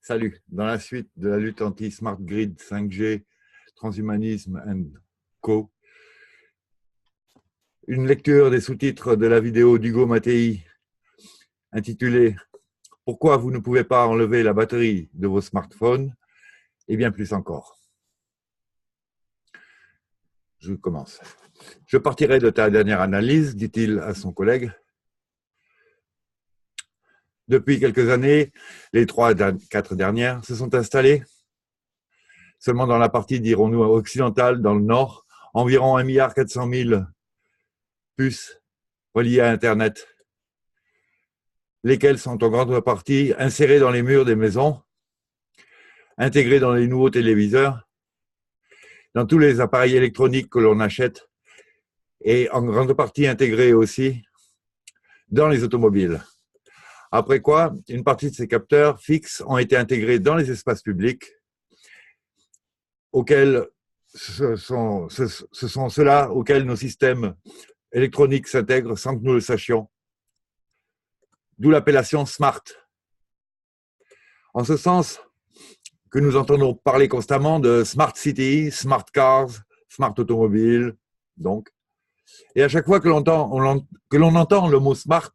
Salut. Dans la suite de la lutte anti-smart grid, 5G, transhumanisme and co, une lecture des sous-titres de la vidéo d'Hugo Mattei intitulée « Pourquoi vous ne pouvez pas enlever la batterie de vos smartphones ?» et bien plus encore. Je commence. Je partirai de ta dernière analyse, dit-il à son collègue. Depuis quelques années, les 3-4 dernières se sont installées seulement dans la partie, dirons-nous, occidentale, dans le nord, environ 1,4 milliard puces reliées à Internet, lesquelles sont en grande partie insérées dans les murs des maisons, intégrées dans les nouveaux téléviseurs, dans tous les appareils électroniques que l'on achète, et en grande partie intégrées aussi dans les automobiles. Après quoi, une partie de ces capteurs fixes ont été intégrés dans les espaces publics, auxquels ce sont ceux-là auxquels nos systèmes électroniques s'intègrent sans que nous le sachions. D'où l'appellation smart. En ce sens que nous entendons parler constamment de smart city, smart cars, smart automobile, donc. Et à chaque fois que l'on entend le mot smart,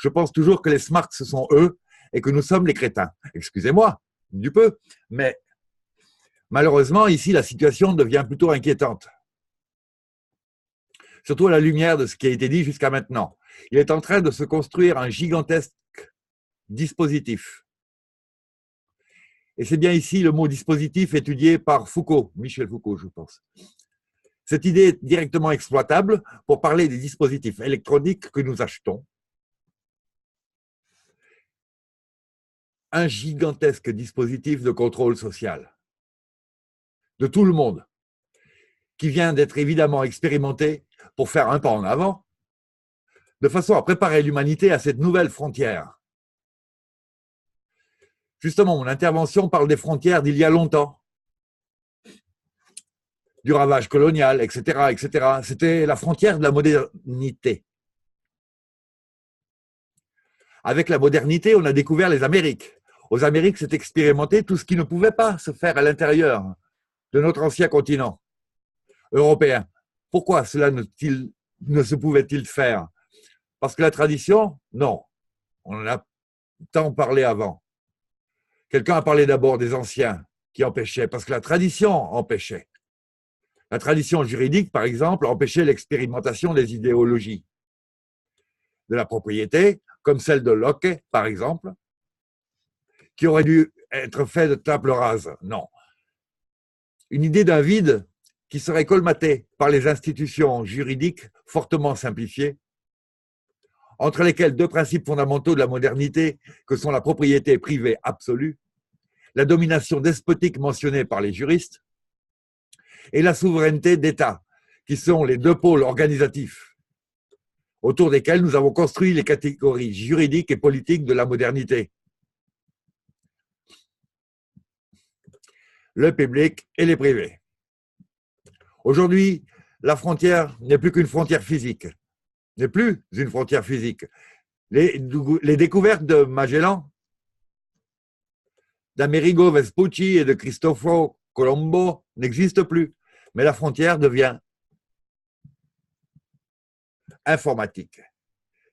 je pense toujours que les smarts, ce sont eux et que nous sommes les crétins. Excusez-moi, du peu, mais malheureusement, ici, la situation devient plutôt inquiétante. Surtout à la lumière de ce qui a été dit jusqu'à maintenant. Il est en train de se construire un gigantesque dispositif. Et c'est bien ici le mot dispositif étudié par Foucault, Michel Foucault, je pense. Cette idée est directement exploitable pour parler des dispositifs électroniques que nous achetons. Un gigantesque dispositif de contrôle social de tout le monde, qui vient d'être évidemment expérimenté pour faire un pas en avant, de façon à préparer l'humanité à cette nouvelle frontière. Justement, mon intervention parle des frontières d'il y a longtemps, du ravage colonial, etc., etc. C'était la frontière de la modernité. Avec la modernité, on a découvert les Amériques. Aux Amériques, c'est expérimenté tout ce qui ne pouvait pas se faire à l'intérieur de notre ancien continent européen. Pourquoi cela ne se pouvait-il faire? Parce que la tradition, non. On en a tant parlé avant. Quelqu'un a parlé d'abord des anciens qui empêchaient, parce que la tradition empêchait. La tradition juridique, par exemple, empêchait l'expérimentation des idéologies de la propriété, comme celle de Locke, par exemple, qui aurait dû être faite de table rase. Non. Une idée d'un vide qui serait colmaté par les institutions juridiques fortement simplifiées, entre lesquelles deux principes fondamentaux de la modernité que sont la propriété privée absolue, la domination despotique mentionnée par les juristes et la souveraineté d'État, qui sont les deux pôles organisatifs autour desquels nous avons construit les catégories juridiques et politiques de la modernité. Le public et les privés. Aujourd'hui, la frontière n'est plus qu'une frontière physique. N'est plus une frontière physique. Les découvertes de Magellan, d'Amerigo Vespucci et de Cristoforo Colombo n'existent plus. Mais la frontière devient informatique.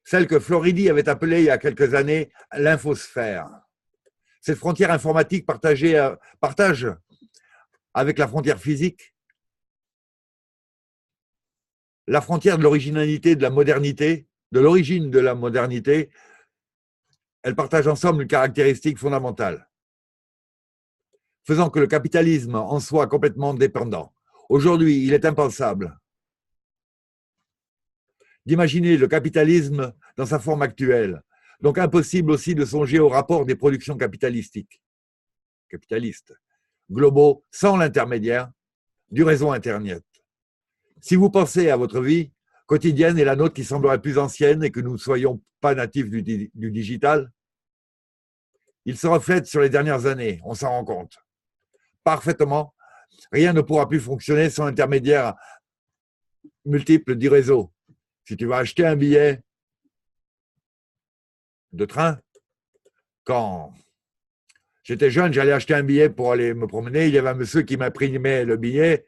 Celle que Floridi avait appelée il y a quelques années l'infosphère. Cette frontière informatique partage avec la frontière physique la frontière de l'originalité de la modernité, de l'origine de la modernité. Elles partagent ensemble une caractéristique fondamentale, faisant que le capitalisme en soit complètement dépendant. Aujourd'hui, il est impensable d'imaginer le capitalisme dans sa forme actuelle. Donc impossible aussi de songer au rapport des productions capitalistes, globaux, sans l'intermédiaire du réseau Internet. Si vous pensez à votre vie quotidienne et la nôtre qui semblerait plus ancienne et que nous ne soyons pas natifs du digital, il se reflète sur les dernières années, on s'en rend compte. Parfaitement, rien ne pourra plus fonctionner sans intermédiaire multiple du réseau. Si tu vas acheter un billet de train, quand J'étais jeune, j'allais acheter un billet pour aller me promener. Il y avait un monsieur qui m'imprimait le billet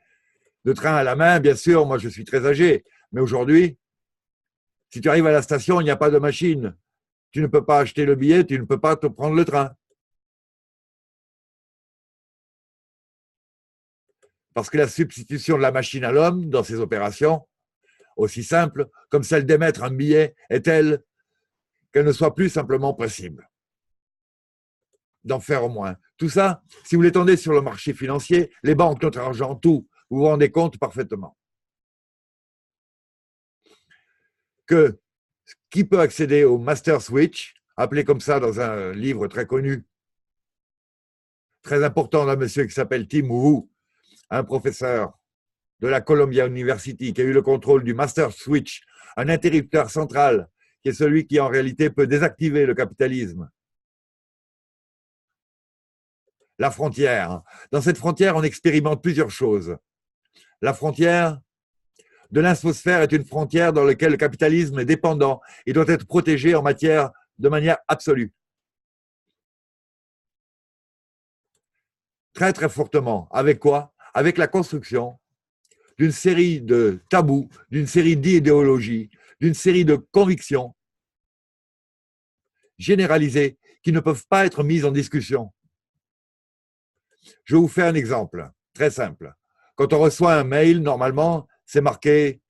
de train à la main. Bien sûr, moi, je suis très âgé. Mais aujourd'hui, si tu arrives à la station, il n'y a pas de machine. Tu ne peux pas acheter le billet, tu ne peux pas te prendre le train. Parce que la substitution de la machine à l'homme dans ces opérations, aussi simple comme celle d'émettre un billet, est telle qu'elle ne soit plus simplement possible d'en faire au moins. Tout ça, si vous l'étendez sur le marché financier, les banques, notre argent, tout, vous vous rendez compte parfaitement que qui peut accéder au Master Switch, appelé comme ça dans un livre très connu, très important d'un monsieur qui s'appelle Tim Wu, un professeur de la Columbia University qui a eu le contrôle du Master Switch, un interrupteur central qui est celui qui en réalité peut désactiver le capitalisme. La frontière. Dans cette frontière, on expérimente plusieurs choses. La frontière de l'infosphère est une frontière dans laquelle le capitalisme est dépendant et doit être protégé de manière absolue. Très très fortement. Avec quoi? Avec la construction d'une série de tabous, d'une série d'idéologies, d'une série de convictions généralisées qui ne peuvent pas être mises en discussion. Je vais vous faire un exemple très simple. Quand on reçoit un mail, normalement, c'est marqué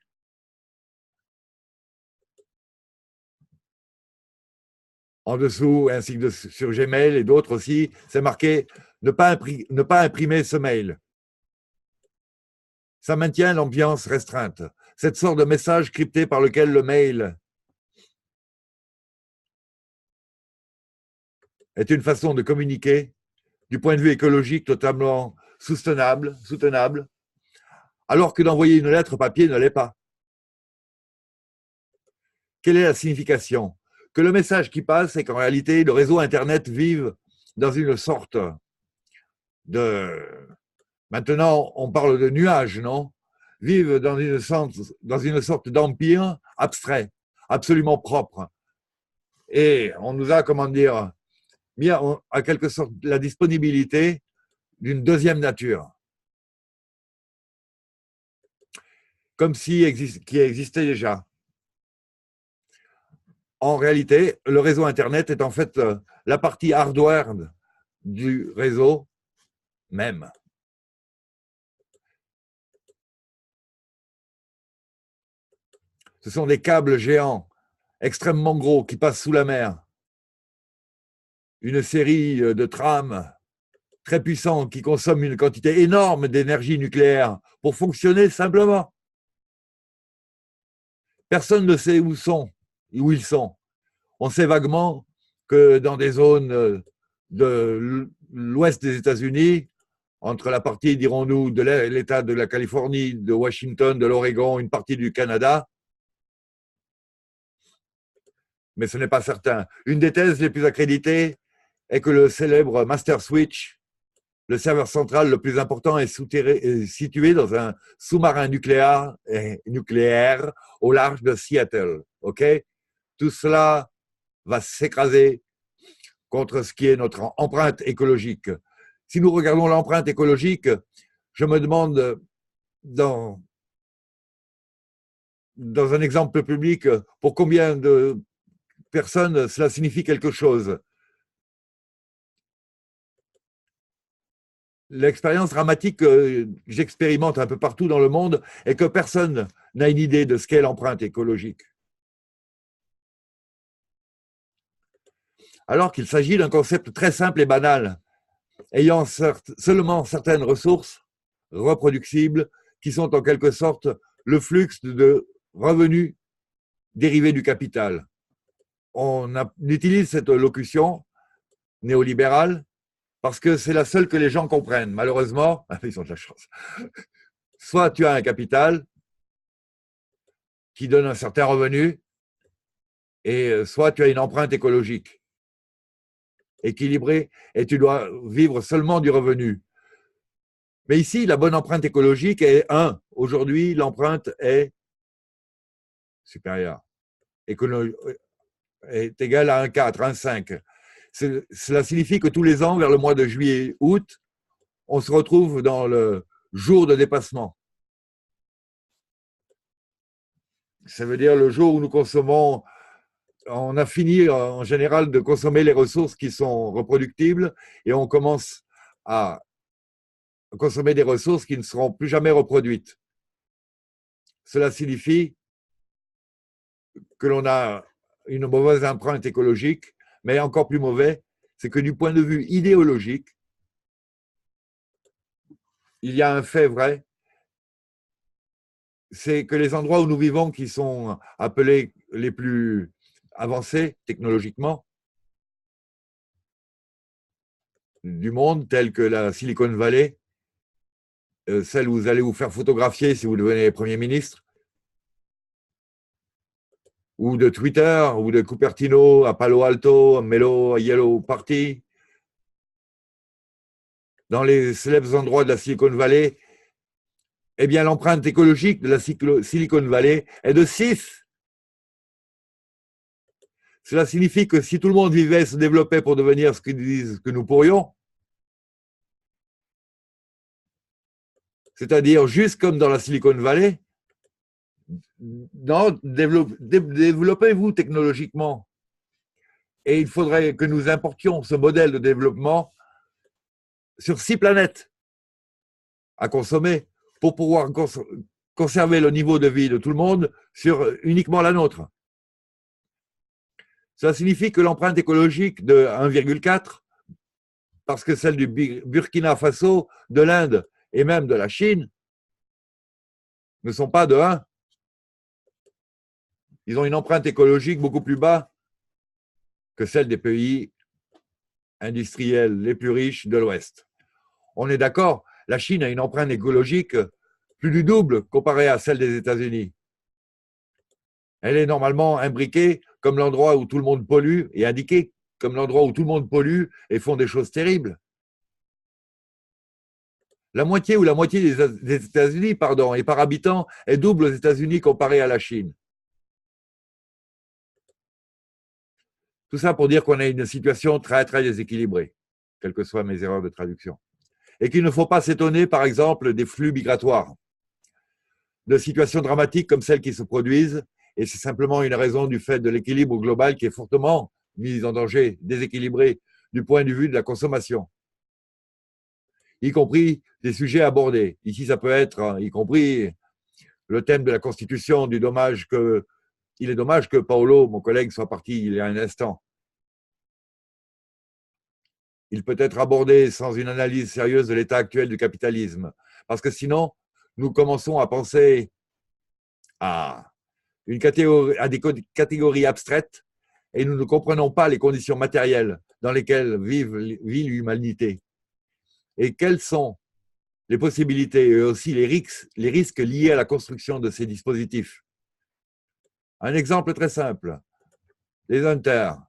en dessous, ainsi que sur Gmail et d'autres aussi, c'est marqué ne pas imprimer ce mail. Ça maintient l'ambiance restreinte. Cette sorte de message crypté par lequel le mail est une façon de communiquer du point de vue écologique totalement soutenable, alors que d'envoyer une lettre papier ne l'est pas. Quelle est la signification? Que le message qui passe, c'est qu'en réalité, le réseau Internet vive dans une sorte de... Maintenant, on parle de nuages, non? Vivent dans une sorte d'empire abstrait, absolument propre. Et on nous a, comment dire, mis à quelque sorte la disponibilité d'une deuxième nature. Comme qui existait déjà. En réalité, le réseau Internet est en fait la partie hardware du réseau même. Ce sont des câbles géants, extrêmement gros, qui passent sous la mer. Une série de trams très puissants qui consomment une quantité énorme d'énergie nucléaire pour fonctionner simplement. Personne ne sait où ils sont. On sait vaguement que dans des zones de l'ouest des États-Unis, entre la partie, dirons-nous, de l'État de la Californie, de Washington, de l'Oregon, une partie du Canada, mais ce n'est pas certain. Une des thèses les plus accréditées est que le célèbre Master Switch, le serveur central le plus important, est situé dans un sous-marin nucléaire au large de Seattle. Okay? Tout cela va s'écraser contre ce qui est notre empreinte écologique. Si nous regardons l'empreinte écologique, je me demande, dans un exemple public, pour combien de personnes cela signifie quelque chose. L'expérience dramatique que j'expérimente un peu partout dans le monde est que personne n'a une idée de ce qu'est l'empreinte écologique. Alors qu'il s'agit d'un concept très simple et banal, ayant seulement certaines ressources reproductibles qui sont en quelque sorte le flux de revenus dérivés du capital. On utilise cette locution néolibérale parce que c'est la seule que les gens comprennent. Malheureusement, ils ont de la chance. Soit tu as un capital qui donne un certain revenu, et soit tu as une empreinte écologique équilibrée et tu dois vivre seulement du revenu. Mais ici, la bonne empreinte écologique est 1. Aujourd'hui, l'empreinte est supérieure, est égale à 1,4, 1,5. Cela signifie que tous les ans, vers le mois de juillet-août, on se retrouve dans le jour de dépassement. Ça veut dire le jour où nous consommons, on a fini en général de consommer les ressources qui sont reproductibles et on commence à consommer des ressources qui ne seront plus jamais reproduites. Cela signifie que l'on a une mauvaise empreinte écologique, mais encore plus mauvais, c'est que du point de vue idéologique, il y a un fait vrai, c'est que les endroits où nous vivons, qui sont appelés les plus avancés technologiquement du monde, tels que la Silicon Valley, celle où vous allez vous faire photographier si vous devenez Premier ministre, ou de Twitter, ou de Cupertino à Palo Alto, à Melo, à Yellow Party, dans les célèbres endroits de la Silicon Valley, eh bien, l'empreinte écologique de la Silicon Valley est de 6. Cela signifie que si tout le monde vivait, se développait pour devenir ce qu'ils disent que nous pourrions, c'est-à-dire juste comme dans la Silicon Valley, non, développez-vous technologiquement. Et il faudrait que nous importions ce modèle de développement sur 6 planètes à consommer pour pouvoir conserver le niveau de vie de tout le monde sur uniquement la nôtre. Ça signifie que l'empreinte écologique de 1,4, parce que celle du Burkina Faso, de l'Inde et même de la Chine ne sont pas de 1. Ils ont une empreinte écologique beaucoup plus basse que celle des pays industriels les plus riches de l'Ouest. On est d'accord, la Chine a une empreinte écologique plus du double comparée à celle des États-Unis. Elle est normalement imbriquée comme l'endroit où tout le monde pollue et indiquée comme l'endroit où tout le monde pollue et font des choses terribles. La moitié des États-Unis, pardon, et par habitant est double aux États-Unis comparé à la Chine. Tout ça pour dire qu'on a une situation très, très déséquilibrée, quelles que soient mes erreurs de traduction. Et qu'il ne faut pas s'étonner, par exemple, des flux migratoires, de situations dramatiques comme celles qui se produisent, et c'est simplement une raison du fait de l'équilibre global qui est fortement mis en danger, déséquilibré du point de vue de la consommation, y compris des sujets abordés. Ici, ça peut être, y compris le thème de la Constitution, du dommage que il est dommage que Paolo, mon collègue, soit parti il y a un instant. Il peut être abordé sans une analyse sérieuse de l'état actuel du capitalisme. Parce que sinon, nous commençons à penser à des catégories abstraites et nous ne comprenons pas les conditions matérielles dans lesquelles vit l'humanité. Et quelles sont les possibilités et aussi les risques liés à la construction de ces dispositifs. Un exemple très simple, les hunters.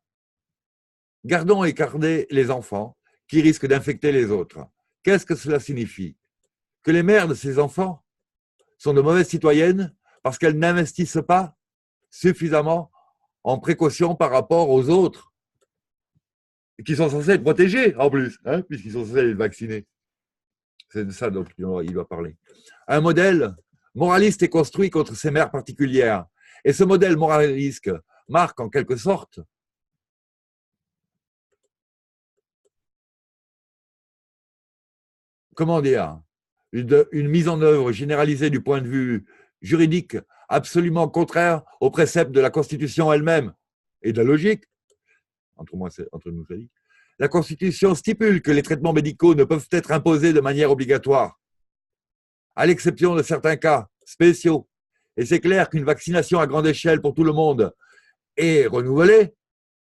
Gardons écartés les enfants qui risquent d'infecter les autres. Qu'est-ce que cela signifie? Que les mères de ces enfants sont de mauvaises citoyennes parce qu'elles n'investissent pas suffisamment en précaution par rapport aux autres qui sont censés être protégés en plus, hein, puisqu'ils sont censés être vaccinés. C'est de ça dont il doit parler. Un modèle moraliste est construit contre ces mères particulières. Et ce modèle moraliste marque en quelque sorte comment dire, une mise en œuvre généralisée du point de vue juridique absolument contraire aux préceptes de la Constitution elle-même et de la logique. Entre nous, ça dit. La Constitution stipule que les traitements médicaux ne peuvent être imposés de manière obligatoire, à l'exception de certains cas spéciaux. Et c'est clair qu'une vaccination à grande échelle pour tout le monde est renouvelée,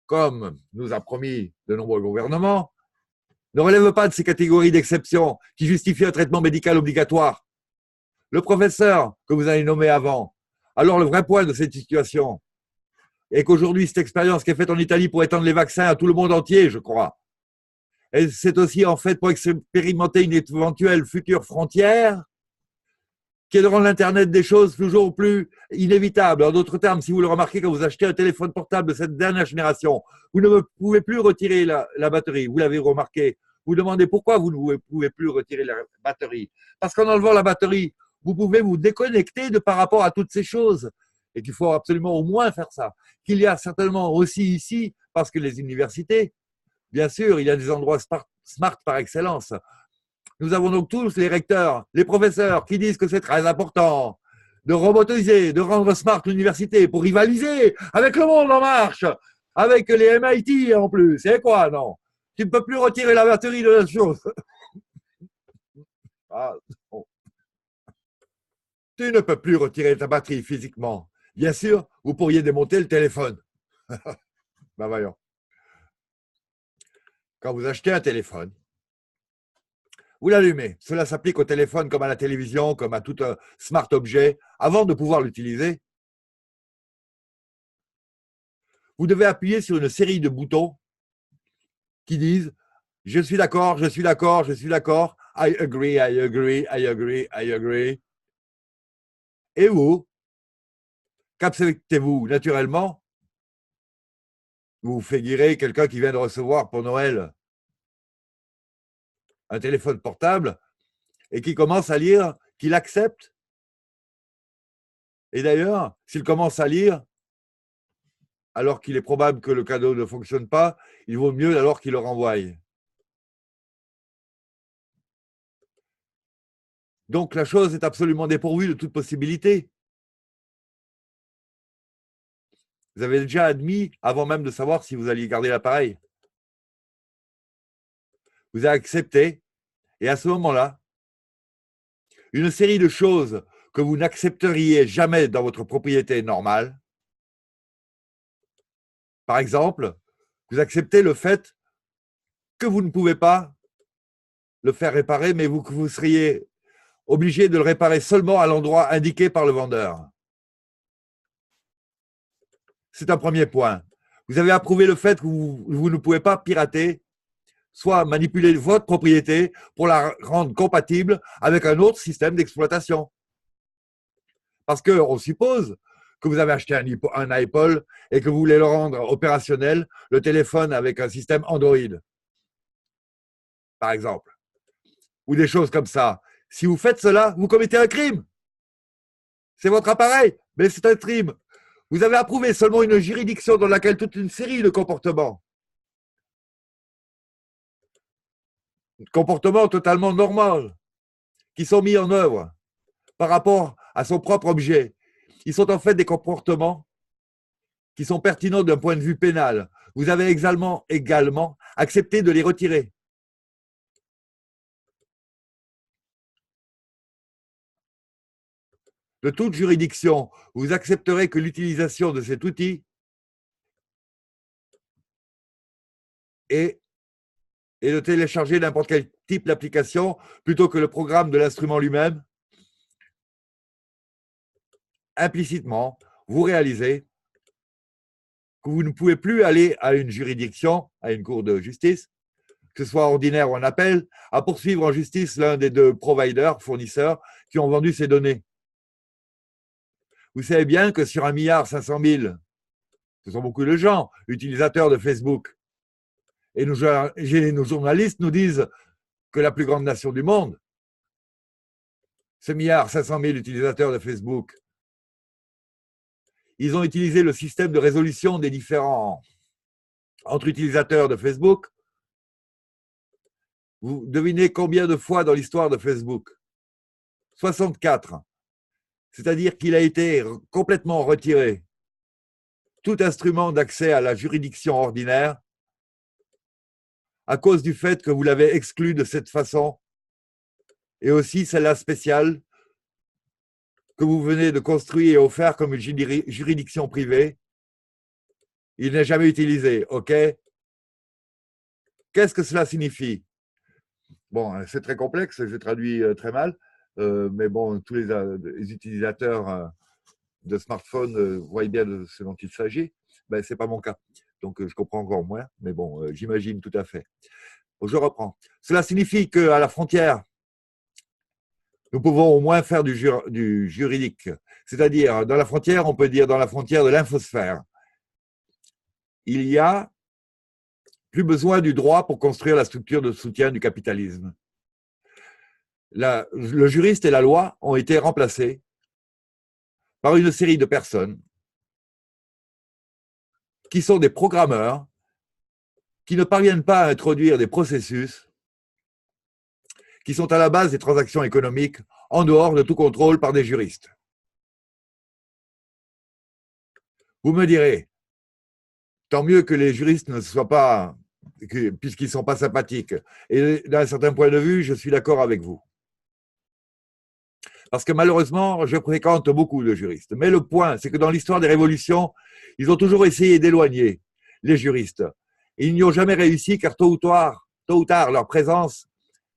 comme nous a promis de nombreux gouvernements, ne relève pas de ces catégories d'exception qui justifient un traitement médical obligatoire. Le professeur que vous avez nommé avant, alors le vrai point de cette situation est qu'aujourd'hui, cette expérience qui est faite en Italie pour étendre les vaccins à tout le monde entier, je crois, et c'est aussi en fait pour expérimenter une éventuelle future frontière qui est de rendre l'Internet des choses toujours plus inévitable. En d'autres termes, si vous le remarquez quand vous achetez un téléphone portable de cette dernière génération, vous ne pouvez plus retirer la batterie. Vous l'avez remarqué. Vous demandez pourquoi vous ne pouvez plus retirer la batterie. Parce qu'en enlevant la batterie, vous pouvez vous déconnecter de par rapport à toutes ces choses. Et qu'il faut absolument au moins faire ça. Qu'il y a certainement aussi ici, parce que les universités, bien sûr, il y a des endroits smart par excellence. Nous avons donc tous les recteurs, les professeurs qui disent que c'est très important de robotiser, de rendre smart l'université pour rivaliser avec le monde en marche, avec les MIT en plus. C'est quoi, non? Tu ne peux plus retirer la batterie de la chose. Ah, bon. Tu ne peux plus retirer ta batterie physiquement. Bien sûr, vous pourriez démonter le téléphone. Ben voyons. Quand vous achetez un téléphone, vous l'allumez. Cela s'applique au téléphone comme à la télévision, comme à tout smart objet. Avant de pouvoir l'utiliser, vous devez appuyer sur une série de boutons qui disent « Je suis d'accord, je suis d'accord, je suis d'accord. I agree, I agree, I agree, I agree. » Et vous, qu'acceptez-vous naturellement? Vous figurez quelqu'un qui vient de recevoir pour Noël un téléphone portable et qui commence à lire qu'il accepte. Et d'ailleurs, s'il commence à lire, alors qu'il est probable que le cadeau ne fonctionne pas, il vaut mieux alors qu'il le renvoie. Donc la chose est absolument dépourvue de toute possibilité. Vous avez déjà admis, avant même de savoir si vous alliez garder l'appareil. Vous avez accepté, et à ce moment-là, une série de choses que vous n'accepteriez jamais dans votre propriété normale. Par exemple, vous acceptez le fait que vous ne pouvez pas le faire réparer, mais vous seriez obligé de le réparer seulement à l'endroit indiqué par le vendeur. C'est un premier point. Vous avez approuvé le fait que vous ne pouvez pas pirater, soit manipuler votre propriété pour la rendre compatible avec un autre système d'exploitation. Parce qu'on suppose que vous avez acheté un Apple et que vous voulez le rendre opérationnel, le téléphone avec un système Android, par exemple, ou des choses comme ça. Si vous faites cela, vous commettez un crime. C'est votre appareil, mais c'est un crime. Vous avez approuvé seulement une juridiction dans laquelle toute une série de comportements totalement normaux qui sont mis en œuvre par rapport à son propre objet. Ils sont en fait des comportements qui sont pertinents d'un point de vue pénal. Vous avez également accepté de les retirer. De toute juridiction, vous accepterez que l'utilisation de cet outil est de télécharger n'importe quel type d'application plutôt que le programme de l'instrument lui-même. Implicitement, vous réalisez que vous ne pouvez plus aller à une juridiction, à une cour de justice, que ce soit ordinaire ou en appel, à poursuivre en justice l'un des deux providers, fournisseurs, qui ont vendu ces données. Vous savez bien que sur 1,5 milliard, ce sont beaucoup de gens, utilisateurs de Facebook. Et nos journalistes nous disent que la plus grande nation du monde, ce 1,5 milliard utilisateurs de Facebook, ils ont utilisé le système de résolution des différends entre utilisateurs de Facebook. Vous devinez combien de fois dans l'histoire de Facebook? 64. C'est-à-dire qu'il a été complètement retiré tout instrument d'accès à la juridiction ordinaire à cause du fait que vous l'avez exclu de cette façon, et aussi celle-là spéciale que vous venez de construire et offert comme une juridiction privée. Il n'est jamais utilisé, ok? Qu'est-ce que cela signifie? Bon, c'est très complexe, je traduis très mal, mais bon, tous les utilisateurs de smartphones voient bien de ce dont il s'agit. Ben, ce n'est pas mon cas, donc je comprends encore moins, mais bon, j'imagine tout à fait. Bon, je reprends. Cela signifie qu'à la frontière Nous pouvons au moins faire du juridique. C'est-à-dire, dans la frontière, on peut dire dans la frontière de l'infosphère. Il y a plus besoin du droit pour construire la structure de soutien du capitalisme. Le juriste et la loi ont été remplacés par une série de personnes qui sont des programmeurs qui ne parviennent pas à introduire des processus qui sont à la base des transactions économiques en dehors de tout contrôle par des juristes. Vous me direz, tant mieux que les juristes ne soient pas, puisqu'ils ne sont pas sympathiques. Et d'un certain point de vue, je suis d'accord avec vous. Parce que malheureusement, je fréquente beaucoup de juristes. Mais le point, c'est que dans l'histoire des révolutions, ils ont toujours essayé d'éloigner les juristes. Et ils n'y ont jamais réussi, car tôt ou tard, leur présence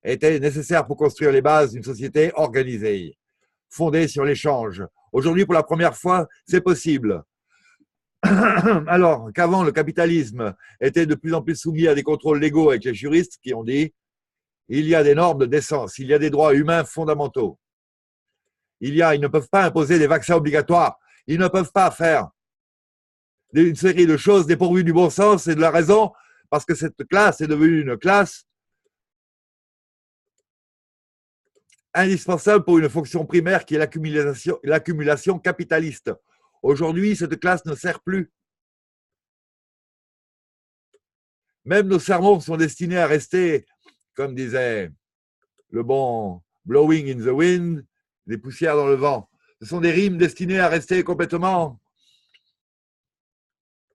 était nécessaire pour construire les bases d'une société organisée, fondée sur l'échange. Aujourd'hui, pour la première fois, c'est possible. Alors qu'avant, le capitalisme était de plus en plus soumis à des contrôles légaux avec les juristes qui ont dit il y a des normes de décence, il y a des droits humains fondamentaux. Ils ne peuvent pas imposer des vaccins obligatoires, ils ne peuvent pas faire une série de choses dépourvues du bon sens et de la raison, parce que cette classe est devenue une classe indispensable pour une fonction primaire qui est l'accumulation capitaliste. Aujourd'hui, cette classe ne sert plus. Même nos sermons sont destinés à rester, comme disait le bon Blowing in the Wind, des poussières dans le vent. Ce sont des rimes destinées à rester complètement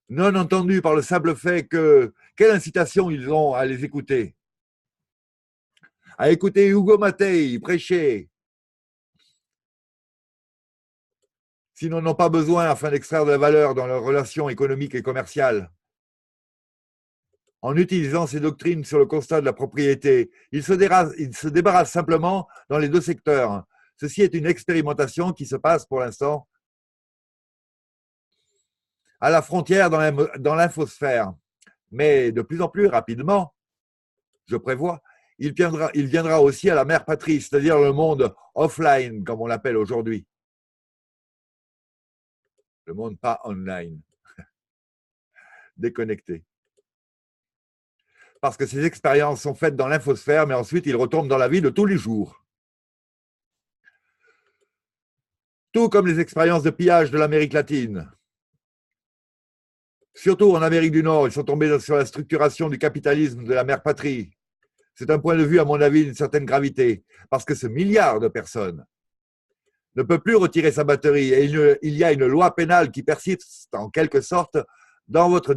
non entendues par le simple fait que quelle incitation ils ont à les écouter. À écouter Hugo Mattei prêcher, sinon n'ont pas besoin afin d'extraire de la valeur dans leurs relations économiques et commerciales. En utilisant ces doctrines sur le constat de la propriété, ils se débarrassent simplement dans les deux secteurs. Ceci est une expérimentation qui se passe pour l'instant à la frontière dans l'infosphère. Mais de plus en plus rapidement, je prévois, il viendra aussi à la mère patrie, c'est-à-dire le monde offline, comme on l'appelle aujourd'hui. Le monde pas online, déconnecté. Parce que ces expériences sont faites dans l'infosphère, mais ensuite ils retombent dans la vie de tous les jours. Tout comme les expériences de pillage de l'Amérique latine. Surtout en Amérique du Nord, ils sont tombés sur la structuration du capitalisme de la mère patrie. C'est un point de vue, à mon avis, d'une certaine gravité, parce que ce milliard de personnes ne peut plus retirer sa batterie et il y a une loi pénale qui persiste en quelque sorte dans votre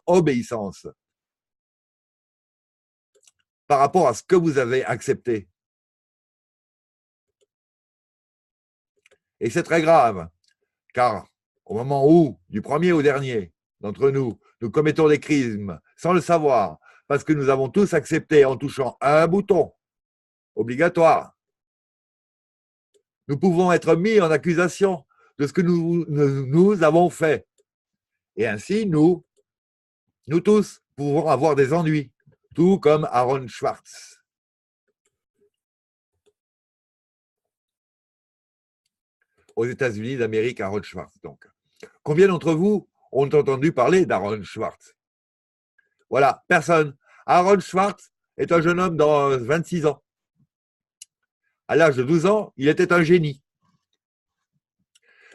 obéissance par rapport à ce que vous avez accepté. Et c'est très grave, car au moment où, du premier au dernier d'entre nous, nous commettons des crimes sans le savoir, parce que nous avons tous accepté en touchant un bouton obligatoire, nous pouvons être mis en accusation de ce que nous avons fait. Et ainsi, nous tous pouvons avoir des ennuis, tout comme Aaron Swartz. Aux États-Unis d'Amérique, Aaron Swartz. Donc, combien d'entre vous ont entendu parler d'Aaron Swartz? Voilà, personne. Aaron Swartz est un jeune homme de 26 ans. À l'âge de 12 ans, il était un génie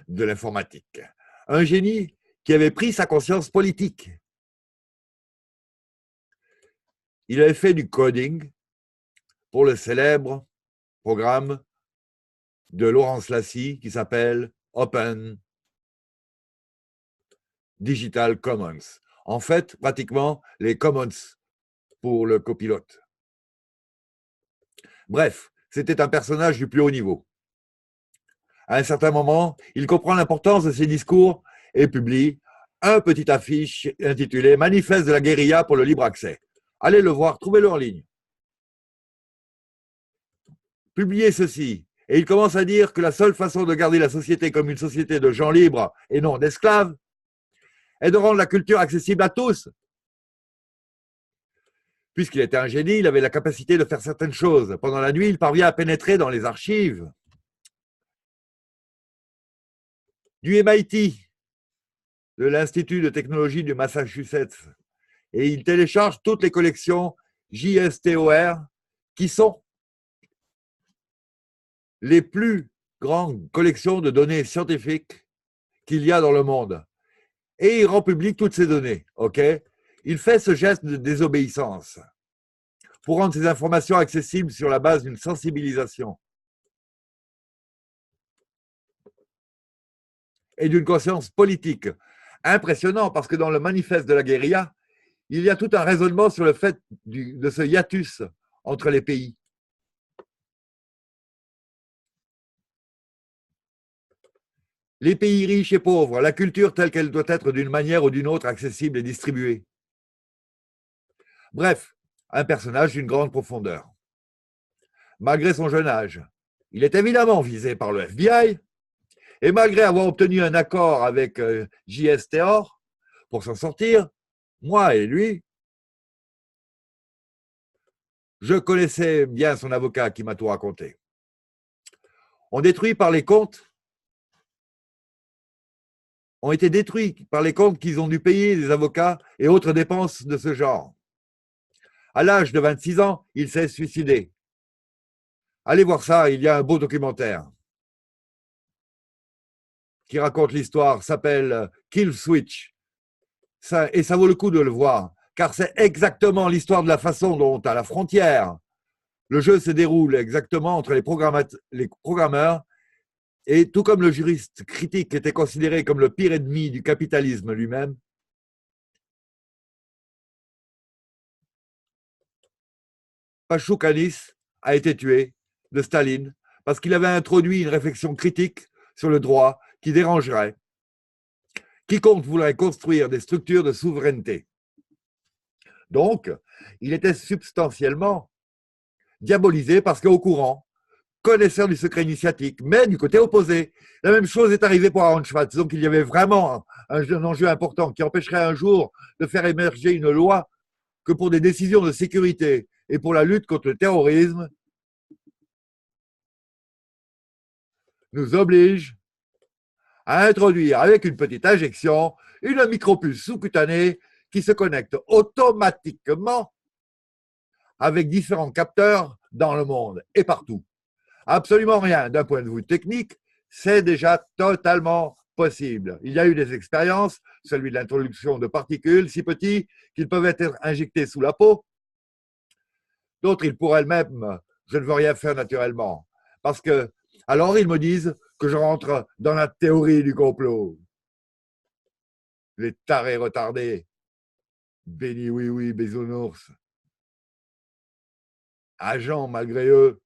de l'informatique. Un génie qui avait pris sa conscience politique. Il avait fait du coding pour le célèbre programme de Lawrence Lassie qui s'appelle Open Digital Commons. En fait, pratiquement les commons pour le copilote. Bref, c'était un personnage du plus haut niveau. À un certain moment, il comprend l'importance de ses discours et publie un petit affiche intitulé « Manifeste de la guérilla pour le libre accès ». Allez le voir, trouvez-le en ligne. Publiez ceci, et il commence à dire que la seule façon de garder la société comme une société de gens libres et non d'esclaves est de rendre la culture accessible à tous. Puisqu'il était un génie, il avait la capacité de faire certaines choses. Pendant la nuit, il parvient à pénétrer dans les archives du MIT, de l'Institut de technologie du Massachusetts. Et il télécharge toutes les collections JSTOR qui sont les plus grandes collections de données scientifiques qu'il y a dans le monde. Et il rend public toutes ces données. Ok, il fait ce geste de désobéissance pour rendre ces informations accessibles sur la base d'une sensibilisation et d'une conscience politique. Impressionnant, parce que dans le manifeste de la guérilla, il y a tout un raisonnement sur le fait de ce hiatus entre les pays. Les pays riches et pauvres, la culture telle qu'elle doit être d'une manière ou d'une autre accessible et distribuée. Bref, un personnage d'une grande profondeur. Malgré son jeune âge, il est évidemment visé par le FBI, et malgré avoir obtenu un accord avec JSTOR pour s'en sortir, moi et lui, je connaissais bien son avocat qui m'a tout raconté. On détruit par les comptes, ont été détruits par les comptes qu'ils ont dû payer des avocats et autres dépenses de ce genre. À l'âge de 26 ans, il s'est suicidé. Allez voir ça, il y a un beau documentaire qui raconte l'histoire, s'appelle Kill Switch. Et ça vaut le coup de le voir, car c'est exactement l'histoire de la façon dont, à la frontière, le jeu se déroule exactement entre les programmeurs, et tout comme le juriste critique était considéré comme le pire ennemi du capitalisme lui-même, Pachoukanis a été tué de Staline parce qu'il avait introduit une réflexion critique sur le droit qui dérangerait quiconque voudrait construire des structures de souveraineté. Donc, il était substantiellement diabolisé parce qu'au courant, connaisseur du secret initiatique, mais du côté opposé. La même chose est arrivée pour Aaron Schwartz. Donc, il y avait vraiment un enjeu important qui empêcherait un jour de faire émerger une loi que pour des décisions de sécurité et pour la lutte contre le terrorisme, nous oblige à introduire avec une petite injection une micropuce sous-cutanée qui se connecte automatiquement avec différents capteurs dans le monde et partout. Absolument rien d'un point de vue technique, c'est déjà totalement possible. Il y a eu des expériences, celui de l'introduction de particules si petites qu'ils peuvent être injectées sous la peau. D'autres, ils pourraient même, je ne veux rien faire naturellement. Parce que, alors ils me disent que je rentre dans la théorie du complot. Les tarés retardés. Béni oui oui, bisounours. Agents malgré eux.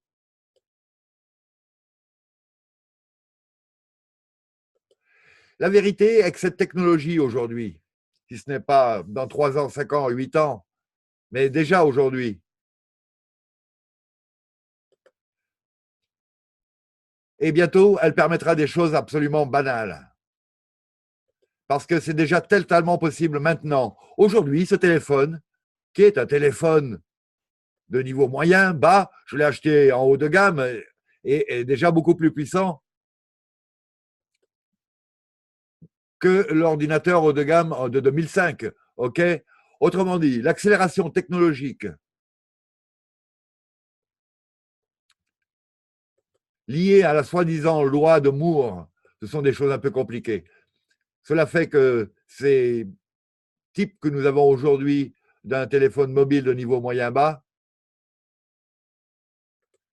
La vérité est que cette technologie aujourd'hui, si ce n'est pas dans 3 ans, 5 ans, 8 ans, mais déjà aujourd'hui, et bientôt, elle permettra des choses absolument banales. Parce que c'est déjà totalement possible maintenant. Aujourd'hui, ce téléphone, qui est un téléphone de niveau moyen, bas, je l'ai acheté en haut de gamme, et déjà beaucoup plus puissant que l'ordinateur haut de gamme de 2005. Ok, autrement dit, l'accélération technologique liée à la soi-disant loi de Moore, ce sont des choses un peu compliquées. Cela fait que ces types que nous avons aujourd'hui d'un téléphone mobile de niveau moyen-bas,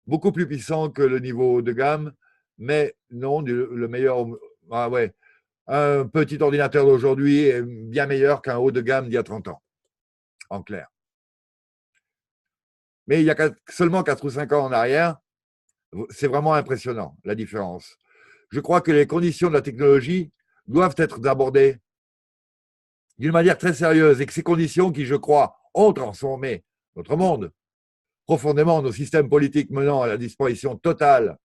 beaucoup plus puissant que le niveau haut de gamme, mais non, le meilleur. Ah ouais, un petit ordinateur d'aujourd'hui est bien meilleur qu'un haut de gamme d'il y a 30 ans, en clair. Mais il y a seulement 4 ou 5 ans en arrière, c'est vraiment impressionnant, la différence. Je crois que les conditions de la technologie doivent être abordées d'une manière très sérieuse et que ces conditions qui, je crois, ont transformé notre monde, profondément nos systèmes politiques menant à la disparition totale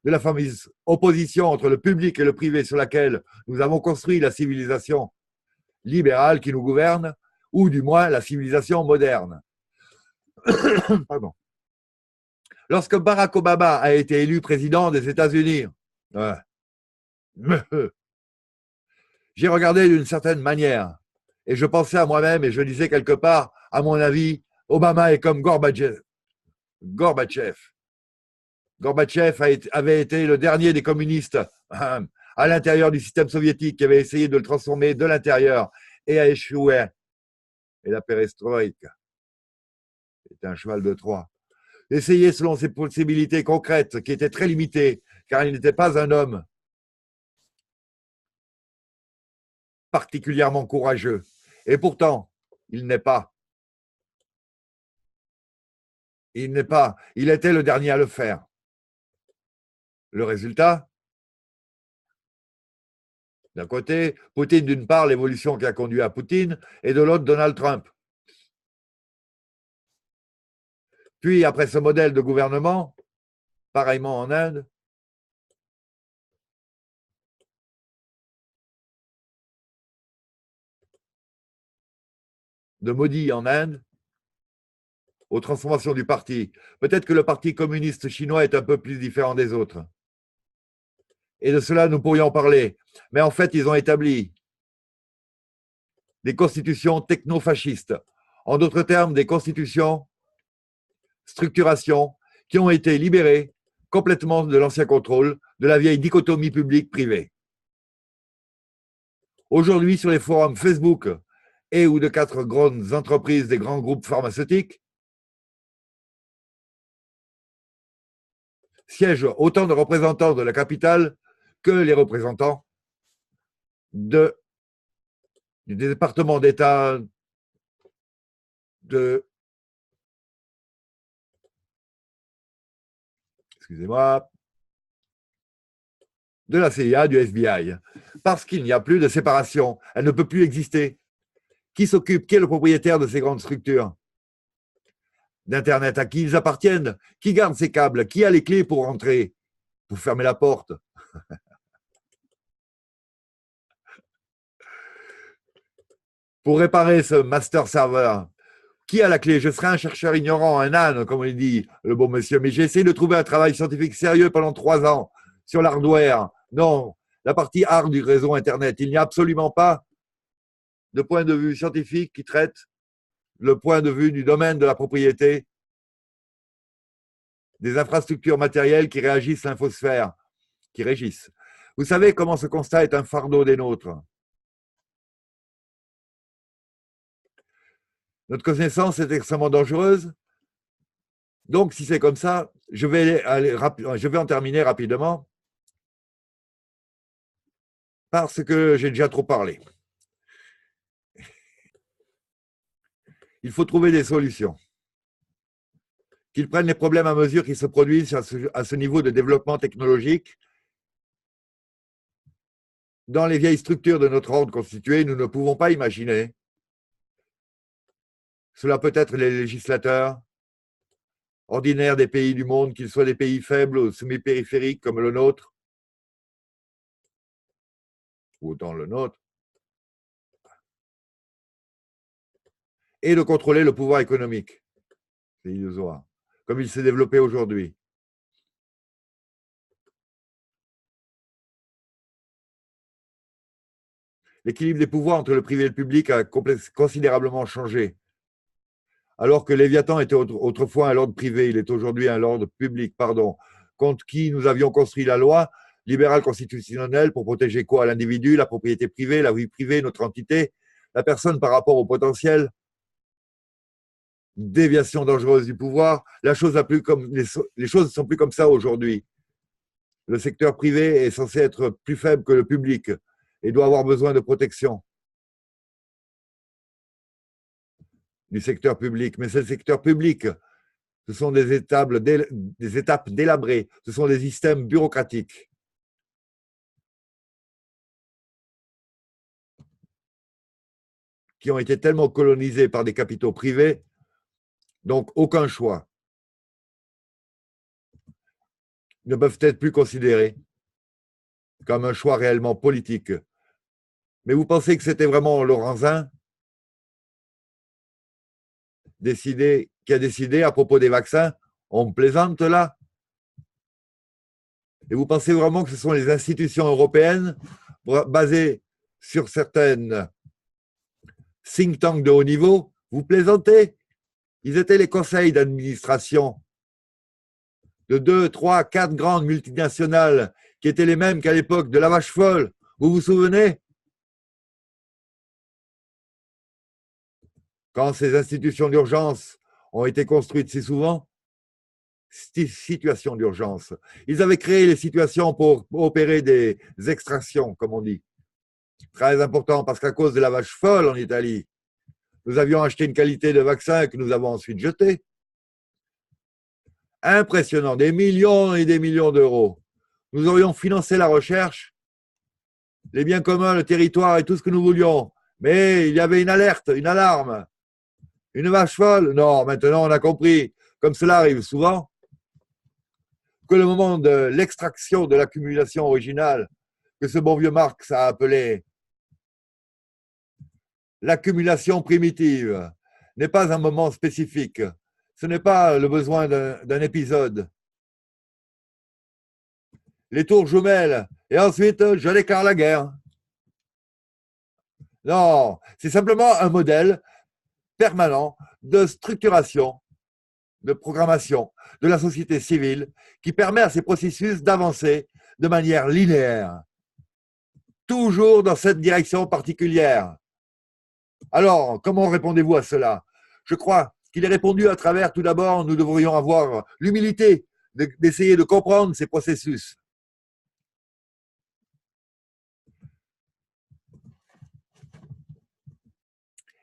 de la fameuse opposition entre le public et le privé sur laquelle nous avons construit la civilisation libérale qui nous gouverne, ou du moins la civilisation moderne. Pardon. Lorsque Barack Obama a été élu président des États-Unis, j'ai regardé d'une certaine manière et je pensais à moi-même et je disais quelque part, à mon avis, Obama est comme Gorbatchev. Gorbatchev avait été le dernier des communistes à l'intérieur du système soviétique qui avait essayé de le transformer de l'intérieur et a échoué. Et la perestroïka était un cheval de Troie. Essayer selon ses possibilités concrètes, qui étaient très limitées, car il n'était pas un homme particulièrement courageux. Et pourtant, il n'est pas. Il n'est pas. Il était le dernier à le faire. Le résultat, d'un côté, Poutine, d'une part, l'évolution qui a conduit à Poutine, et de l'autre, Donald Trump. Puis, après ce modèle de gouvernement, pareillement en Inde, de Modi en Inde, aux transformations du parti. Peut-être que le parti communiste chinois est un peu plus différent des autres. Et de cela, nous pourrions parler. Mais en fait, ils ont établi des constitutions techno-fascistes. En d'autres termes, des constitutions, structurations, qui ont été libérées complètement de l'ancien contrôle, de la vieille dichotomie publique-privée. Aujourd'hui, sur les forums Facebook et ou de 4 grandes entreprises des grands groupes pharmaceutiques, siègent autant de représentants de la capitale que les représentants du département d'État excusez-moi, de la CIA, du FBI, parce qu'il n'y a plus de séparation, elle ne peut plus exister. Qui s'occupe, qui est le propriétaire de ces grandes structures d'Internet? À qui ils appartiennent? Qui garde ces câbles? Qui a les clés pour rentrer? Pour fermer la porte? Pour réparer ce master server? Qui a la clé? Je serai un chercheur ignorant, un âne, comme il dit le bon monsieur, mais j'ai essayé de trouver un travail scientifique sérieux pendant 3 ans sur l'hardware. Non, la partie hard du réseau Internet. Il n'y a absolument pas de point de vue scientifique qui traite le point de vue du domaine de la propriété des infrastructures matérielles qui réagissent l'infosphère, qui régissent. Vous savez comment ce constat est un fardeau des nôtres. Notre connaissance est extrêmement dangereuse. Donc, si c'est comme ça, je vais en terminer rapidement parce que j'ai déjà trop parlé. Il faut trouver des solutions. Qu'ils prennent les problèmes à mesure qui se produisent à ce niveau de développement technologique. Dans les vieilles structures de notre ordre constitué, nous ne pouvons pas imaginer. Cela peut être les législateurs ordinaires des pays du monde, qu'ils soient des pays faibles ou semi-périphériques comme le nôtre, ou autant le nôtre, et de contrôler le pouvoir économique. C'est illusoire, comme il s'est développé aujourd'hui. L'équilibre des pouvoirs entre le privé et le public a considérablement changé. Alors que Léviathan était autrefois un ordre privé, il est aujourd'hui un ordre public, contre qui nous avions construit la loi libérale constitutionnelle pour protéger quoi? L'individu, la propriété privée, la vie privée, notre entité, la personne par rapport au potentiel déviation dangereuse du pouvoir. Les choses ne sont plus comme ça aujourd'hui. Le secteur privé est censé être plus faible que le public et doit avoir besoin de protection du secteur public. Mais c'est le secteur public. Ce sont des étapes délabrées. Ce sont des systèmes bureaucratiques. Qui ont été tellement colonisés par des capitaux privés, donc aucun choix, ne peuvent être plus considérés comme un choix réellement politique. Mais vous pensez que c'était vraiment Laurensin a décidé à propos des vaccins? On plaisante là? Et vous pensez vraiment que ce sont les institutions européennes basées sur certaines think tanks de haut niveau? Vous plaisantez? Ils étaient les conseils d'administration de 2, 3, 4 grandes multinationales qui étaient les mêmes qu'à l'époque de la vache folle. Vous vous souvenez? Quand ces institutions d'urgence ont été construites si souvent, situations d'urgence. Ils avaient créé les situations pour opérer des extractions, comme on dit. Très important, parce qu'à cause de la vache folle en Italie, nous avions acheté une qualité de vaccin que nous avons ensuite jeté. Impressionnant, des millions et des millions d'euros. Nous aurions financé la recherche, les biens communs, le territoire et tout ce que nous voulions. Mais il y avait une alerte, une alarme. Une vache folle? Non, maintenant on a compris, comme cela arrive souvent, que le moment de l'extraction de l'accumulation originale, que ce bon vieux Marx a appelé l'accumulation primitive, n'est pas un moment spécifique. Ce n'est pas le besoin d'un épisode. Les tours jumelles, et ensuite je déclare la guerre. Non, c'est simplement un modèle permanent de structuration, de programmation de la société civile qui permet à ces processus d'avancer de manière linéaire, toujours dans cette direction particulière. Alors, comment répondez-vous à cela? Je crois qu'il est répondu à travers, tout d'abord, nous devrions avoir l'humilité d'essayer de comprendre ces processus.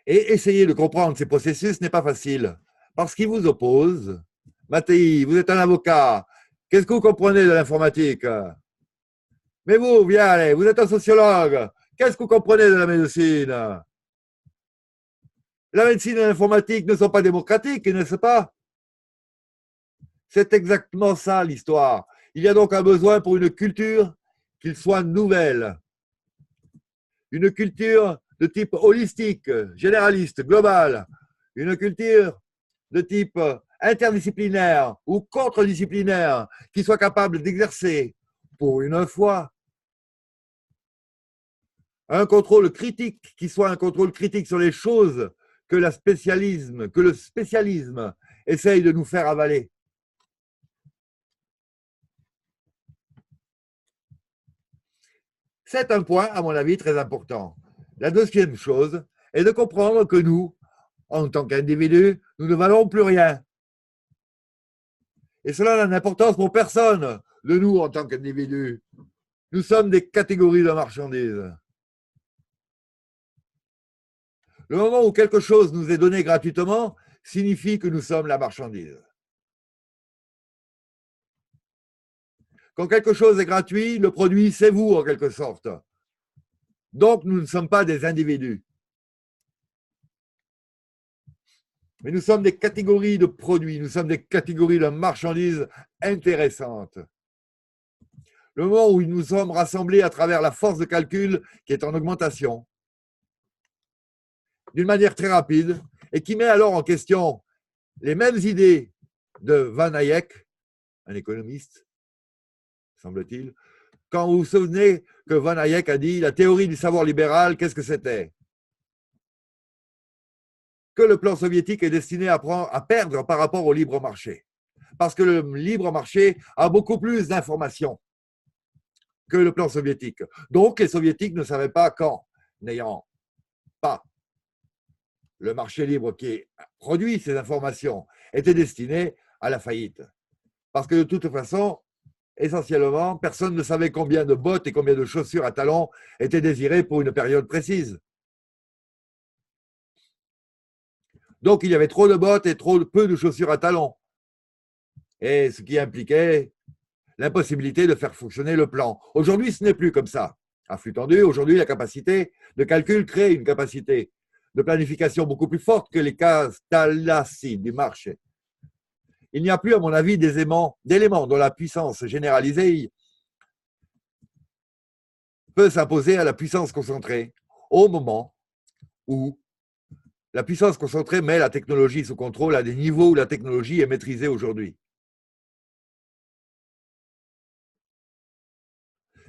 Et essayer de comprendre ces processus n'est pas facile, parce qu'ils vous opposent. Mattei, vous êtes un avocat. Qu'est-ce que vous comprenez de l'informatique? Mais vous, Viale, vous êtes un sociologue. Qu'est-ce que vous comprenez de la médecine? La médecine et l'informatique ne sont pas démocratiques, n'est-ce pas? C'est exactement ça l'histoire. Il y a donc un besoin pour une culture qu'il soit nouvelle. Une culture de type holistique, généraliste, globale. Une culture de type interdisciplinaire ou contre-disciplinaire qui soit capable d'exercer, pour une fois, un contrôle critique, qui soit un contrôle critique sur les choses que le spécialisme essaye de nous faire avaler. C'est un point, à mon avis, très important. La deuxième chose est de comprendre que nous, en tant qu'individus, nous ne valons plus rien. Et cela n'a d'importance pour personne de nous en tant qu'individus. Nous sommes des catégories de marchandises. Le moment où quelque chose nous est donné gratuitement signifie que nous sommes la marchandise. Quand quelque chose est gratuit, le produit, c'est vous en quelque sorte. Donc, nous ne sommes pas des individus. Mais nous sommes des catégories de produits, nous sommes des catégories de marchandises intéressantes. Le moment où nous sommes rassemblés à travers la force de calcul qui est en augmentation, d'une manière très rapide, et qui met alors en question les mêmes idées de Van Hayek, un économiste, semble-t-il, quand vous vous souvenez que Van Hayek a dit la théorie du savoir libéral, qu'est-ce que c'était? Que le plan soviétique est destiné à perdre par rapport au libre marché. Parce que le libre marché a beaucoup plus d'informations que le plan soviétique. Donc, les soviétiques ne savaient pas quand, n'ayant pas le marché libre qui produit ces informations, était destiné à la faillite. Parce que de toute façon, essentiellement, personne ne savait combien de bottes et combien de chaussures à talons étaient désirées pour une période précise. Donc, il y avait trop de bottes et trop peu de chaussures à talons. Et ce qui impliquait l'impossibilité de faire fonctionner le plan. Aujourd'hui, ce n'est plus comme ça. À flux tendu, aujourd'hui, la capacité de calcul crée une capacité de planification beaucoup plus forte que les cas thalassi du marché. Il n'y a plus, à mon avis, d'éléments dont la puissance généralisée peut s'imposer à la puissance concentrée au moment où La puissance concentrée met la technologie sous contrôle à des niveaux où la technologie est maîtrisée aujourd'hui.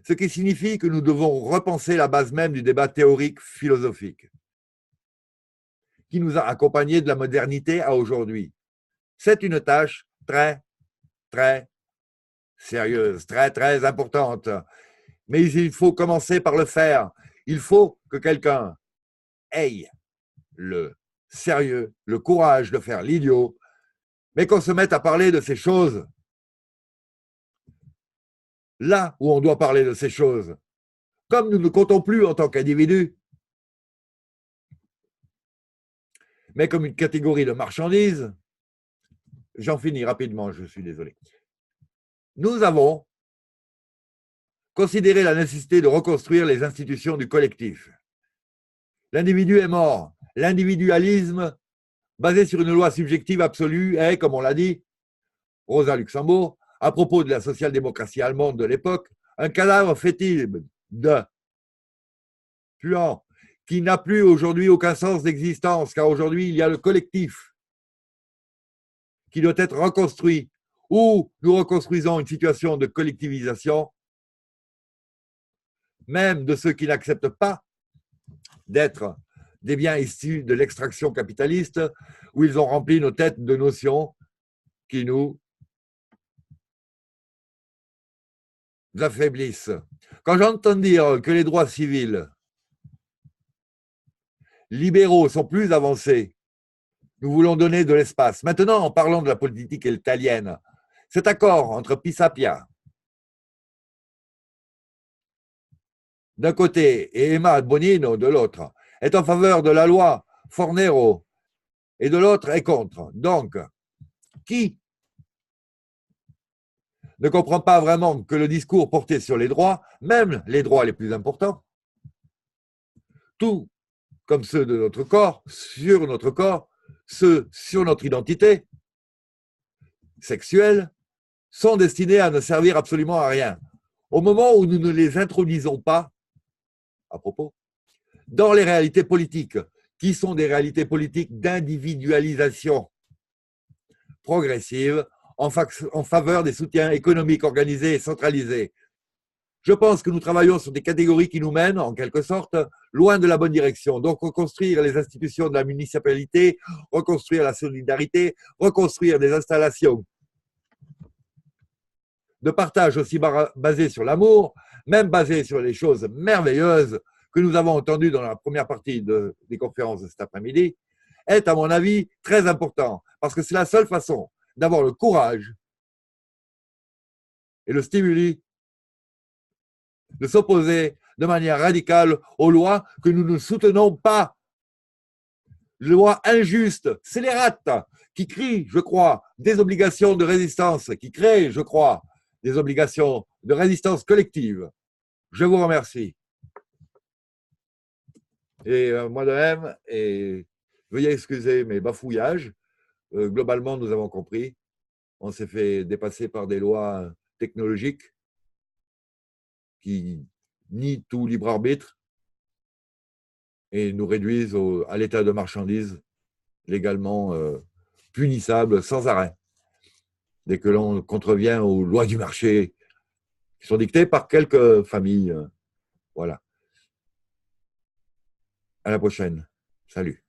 Ce qui signifie que nous devons repenser la base même du débat théorique philosophique qui nous a accompagnés de la modernité à aujourd'hui. C'est une tâche très, très sérieuse, très, très importante. Mais il faut commencer par le faire. Il faut que quelqu'un ait le sérieux, le courage de faire l'idiot, mais qu'on se mette à parler de ces choses. Là où on doit parler de ces choses, comme nous ne comptons plus en tant qu'individus, mais comme une catégorie de marchandises, j'en finis rapidement, je suis désolé. Nous avons considéré la nécessité de reconstruire les institutions du collectif. L'individu est mort. L'individualisme, basé sur une loi subjective absolue, est, comme on l'a dit, Rosa Luxembourg, à propos de la social-démocratie allemande de l'époque, un cadavre fétide de puant qui n'a plus aujourd'hui aucun sens d'existence, car aujourd'hui il y a le collectif qui doit être reconstruit, ou nous reconstruisons une situation de collectivisation, même de ceux qui n'acceptent pas d'être des biens issus de l'extraction capitaliste, où ils ont rempli nos têtes de notions qui nous affaiblissent. Quand j'entends dire que les droits civils libéraux sont plus avancés, nous voulons donner de l'espace. Maintenant, en parlant de la politique italienne, cet accord entre Pisapia, d'un côté, et Emma Bonino, de l'autre, est en faveur de la loi Fornero, et de l'autre est contre. Donc, qui ne comprend pas vraiment que le discours porté sur les droits, même les droits les plus importants, tout comme ceux de notre corps, ceux sur notre identité sexuelle, sont destinés à ne servir absolument à rien. Au moment où nous ne les introduisons pas, à propos, dans les réalités politiques, qui sont des réalités politiques d'individualisation progressive en faveur des soutiens économiques organisés et centralisés. Je pense que nous travaillons sur des catégories qui nous mènent, en quelque sorte, loin de la bonne direction. Donc, reconstruire les institutions de la municipalité, reconstruire la solidarité, reconstruire des installations de partage aussi basées sur l'amour, même basées sur les choses merveilleuses que nous avons entendues dans la première partie des conférences de cet après-midi, est, à mon avis, très important. Parce que c'est la seule façon d'avoir le courage et le stimuli de s'opposer de manière radicale aux lois que nous ne soutenons pas. Lois injustes, scélérates, qui crient, je crois, des obligations de résistance, qui créent, je crois, des obligations de résistance collective. Je vous remercie. Et moi de même, et veuillez excuser mes bafouillages. Globalement, nous avons compris. On s'est fait dépasser par des lois technologiques qui nient tout libre arbitre et nous réduisent à l'état de marchandises légalement punissables sans arrêt dès que l'on contrevient aux lois du marché qui sont dictées par quelques familles. Voilà. À la prochaine. Salut.